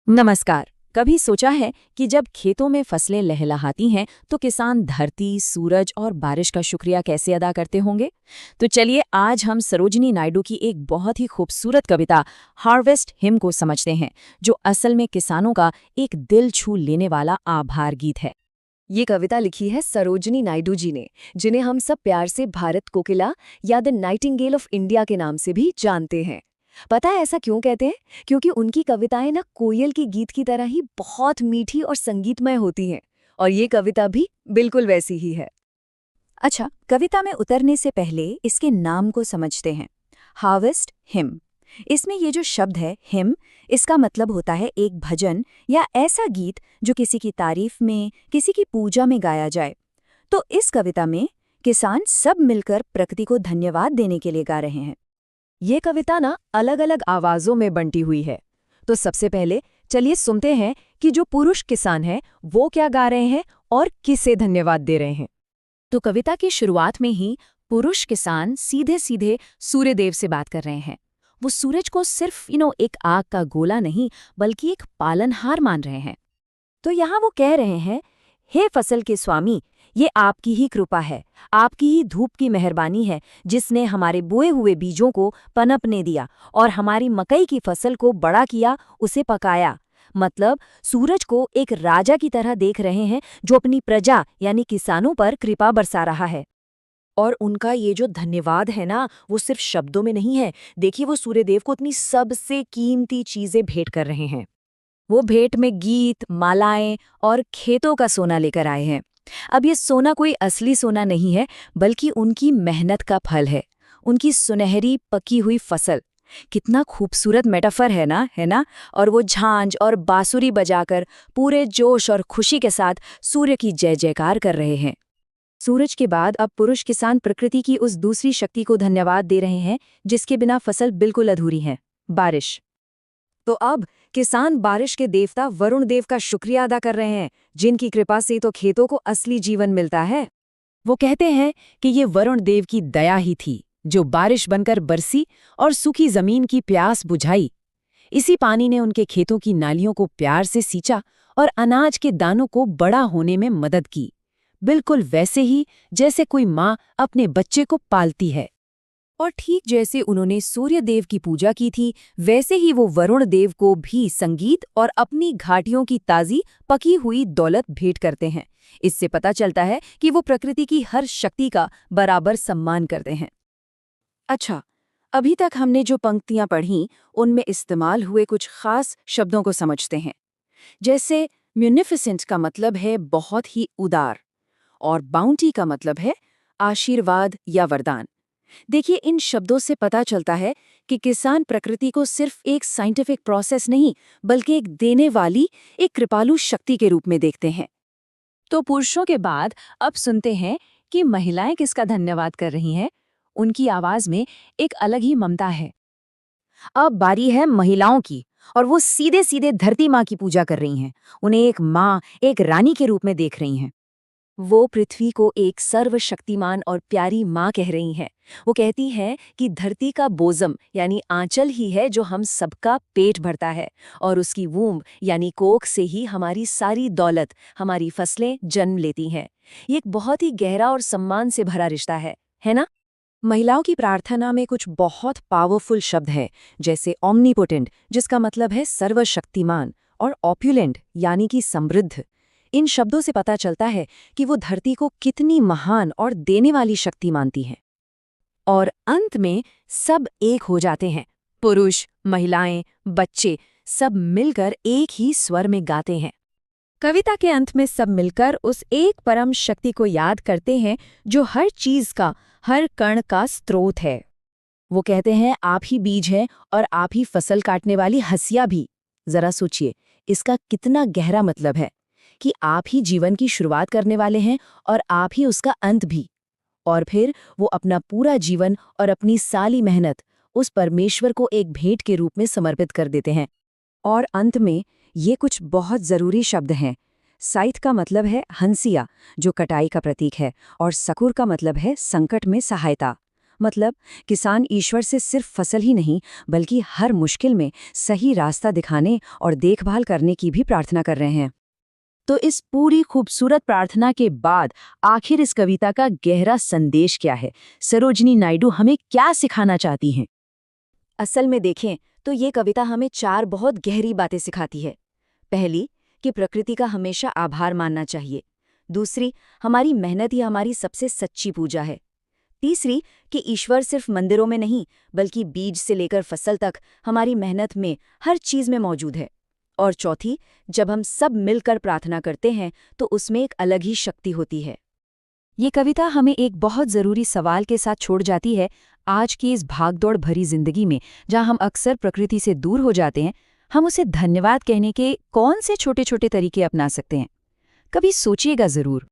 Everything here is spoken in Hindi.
नमस्कार। कभी सोचा है कि जब खेतों में फसलें लहलहाती हैं तो किसान धरती, सूरज और बारिश का शुक्रिया कैसे अदा करते होंगे? तो चलिए आज हम सरोजिनी नायडू की एक बहुत ही खूबसूरत कविता हार्वेस्ट हिम को समझते हैं, जो असल में किसानों का एक दिल छू लेने वाला आभार गीत है। ये कविता लिखी है सरोजिनी नायडू जी ने, जिन्हें हम सब प्यार से भारत कोकिला या द नाइटिंगेल ऑफ इंडिया के नाम से भी जानते हैं। पता है ऐसा क्यों कहते हैं? क्योंकि उनकी कविताएं ना कोयल के गीत की तरह ही बहुत मीठी और संगीतमय होती हैं। और ये कविता भी बिल्कुल वैसी ही है। अच्छा, कविता में उतरने से पहले इसके नाम को समझते हैं। हार्वेस्ट हिम, इसमें ये जो शब्द है हिम, इसका मतलब होता है एक भजन या ऐसा गीत जो किसी की तारीफ में, किसी की पूजा में गाया जाए। तो इस कविता में किसान सब मिलकर प्रकृति को धन्यवाद देने के लिए गा रहे हैं। ये कविता ना अलग अलग आवाजों में बंटी हुई है। तो सबसे पहले चलिए सुनते हैं कि जो पुरुष किसान हैं वो क्या गा रहे हैं और किसे धन्यवाद दे रहे हैं। तो कविता की शुरुआत में ही पुरुष किसान सीधे सीधे सूर्यदेव से बात कर रहे हैं। वो सूरज को सिर्फ एक आग का गोला नहीं बल्कि एक पालनहार मान रहे हैं। तो यहाँ वो कह रहे हैं, हे फसल के स्वामी, ये आपकी ही कृपा है, आपकी ही धूप की मेहरबानी है जिसने हमारे बोए हुए बीजों को पनपने दिया और हमारी मकई की फसल को बड़ा किया, उसे पकाया। मतलब सूरज को एक राजा की तरह देख रहे हैं जो अपनी प्रजा यानी किसानों पर कृपा बरसा रहा है। और उनका ये जो धन्यवाद है ना, वो सिर्फ शब्दों में नहीं है। देखिए, वो सूर्यदेव को अपनी सबसे कीमती चीजें भेंट कर रहे हैं। वो भेंट में गीत, मालाएं और खेतों का सोना लेकर आए हैं। अब ये सोना कोई असली सोना नहीं है, बल्कि उनकी मेहनत का फल है, उनकी सुनहरी पकी हुई फसल। कितना खूबसूरत मेटाफर है ना? और वो झांझ और बांसुरी बजाकर पूरे जोश और खुशी के साथ सूर्य की जय जयकार कर रहे हैं। सूरज के बाद अब पुरुष किसान प्रकृति की उस दूसरी शक्ति को धन्यवाद दे रहे हैं जिसके बिना फसल बिल्कुल अधूरी है, बारिश। तो अब किसान बारिश के देवता वरुण देव का शुक्रिया अदा कर रहे हैं, जिनकी कृपा से तो खेतों को असली जीवन मिलता है। वो कहते हैं कि ये वरुण देव की दया ही थी जो बारिश बनकर बरसी और सूखी जमीन की प्यास बुझाई। इसी पानी ने उनके खेतों की नालियों को प्यार से सींचा और अनाज के दानों को बड़ा होने में मदद की, बिल्कुल वैसे ही जैसे कोई माँ अपने बच्चे को पालती है। और ठीक जैसे उन्होंने सूर्य देव की पूजा की थी, वैसे ही वो वरुण देव को भी संगीत और अपनी घाटियों की ताज़ी पकी हुई दौलत भेंट करते हैं। इससे पता चलता है कि वो प्रकृति की हर शक्ति का बराबर सम्मान करते हैं। अच्छा, अभी तक हमने जो पंक्तियां पढ़ीं, उनमें इस्तेमाल हुए कुछ खास शब्दों को समझते हैं। जैसे म्यूनिफिसेंट का मतलब है बहुत ही उदार, और बाउंटी का मतलब है आशीर्वाद या वरदान। देखिए, इन शब्दों से पता चलता है कि किसान प्रकृति को सिर्फ एक साइंटिफिक प्रोसेस नहीं बल्कि एक देने वाली, एक कृपालु शक्ति के रूप में देखते हैं। तो पुरुषों के बाद अब सुनते हैं कि महिलाएं किसका धन्यवाद कर रही हैं। उनकी आवाज में एक अलग ही ममता है। अब बारी है महिलाओं की, और वो सीधे सीधे धरती माँ की पूजा कर रही हैं। उन्हें एक माँ, एक रानी के रूप में देख रही हैं। वो पृथ्वी को एक सर्वशक्तिमान और प्यारी माँ कह रही हैं। वो कहती हैं कि धरती का बोझम यानी आंचल ही है जो हम सबका पेट भरता है, और उसकी वूंब यानी कोख से ही हमारी सारी दौलत, हमारी फसलें जन्म लेती हैं। ये एक बहुत ही गहरा और सम्मान से भरा रिश्ता है ना? महिलाओं की प्रार्थना में कुछ बहुत पावरफुल शब्द हैं, जैसे ओमनीपोटेंट, जिसका मतलब है सर्वशक्तिमान, और ऑप्युलेंट यानी कि समृद्ध। इन शब्दों से पता चलता है कि वो धरती को कितनी महान और देने वाली शक्ति मानती हैं। और अंत में सब एक हो जाते हैं। पुरुष, महिलाएं, बच्चे सब मिलकर एक ही स्वर में गाते हैं। कविता के अंत में सब मिलकर उस एक परम शक्ति को याद करते हैं जो हर चीज का, हर कण का स्रोत है। वो कहते हैं, आप ही बीज हैं और आप ही फसल काटने वाली हंसिया भी। जरा सोचिए, इसका कितना गहरा मतलब है कि आप ही जीवन की शुरुआत करने वाले हैं और आप ही उसका अंत भी। और फिर वो अपना पूरा जीवन और अपनी सारी मेहनत उस परमेश्वर को एक भेंट के रूप में समर्पित कर देते हैं। और अंत में ये कुछ बहुत ज़रूरी शब्द हैं। साइथ का मतलब है हंसिया, जो कटाई का प्रतीक है, और सकुर का मतलब है संकट में सहायता। मतलब किसान ईश्वर से सिर्फ फसल ही नहीं बल्कि हर मुश्किल में सही रास्ता दिखाने और देखभाल करने की भी प्रार्थना कर रहे हैं। तो इस पूरी खूबसूरत प्रार्थना के बाद आखिर इस कविता का गहरा संदेश क्या है? सरोजिनी नायडू हमें क्या सिखाना चाहती हैं? असल में देखें तो ये कविता हमें 4 बहुत गहरी बातें सिखाती है। पहली, कि प्रकृति का हमेशा आभार मानना चाहिए। दूसरी, हमारी मेहनत ही हमारी सबसे सच्ची पूजा है। तीसरी, कि ईश्वर सिर्फ मंदिरों में नहीं बल्कि बीज से लेकर फसल तक हमारी मेहनत में हर चीज में मौजूद है। और चौथी, जब हम सब मिलकर प्रार्थना करते हैं तो उसमें एक अलग ही शक्ति होती है। ये कविता हमें एक बहुत ज़रूरी सवाल के साथ छोड़ जाती है। आज की इस भागदौड़ भरी जिंदगी में जहाँ हम अक्सर प्रकृति से दूर हो जाते हैं, हम उसे धन्यवाद कहने के कौन से छोटे छोटे तरीके अपना सकते हैं? कभी सोचिएगा ज़रूर।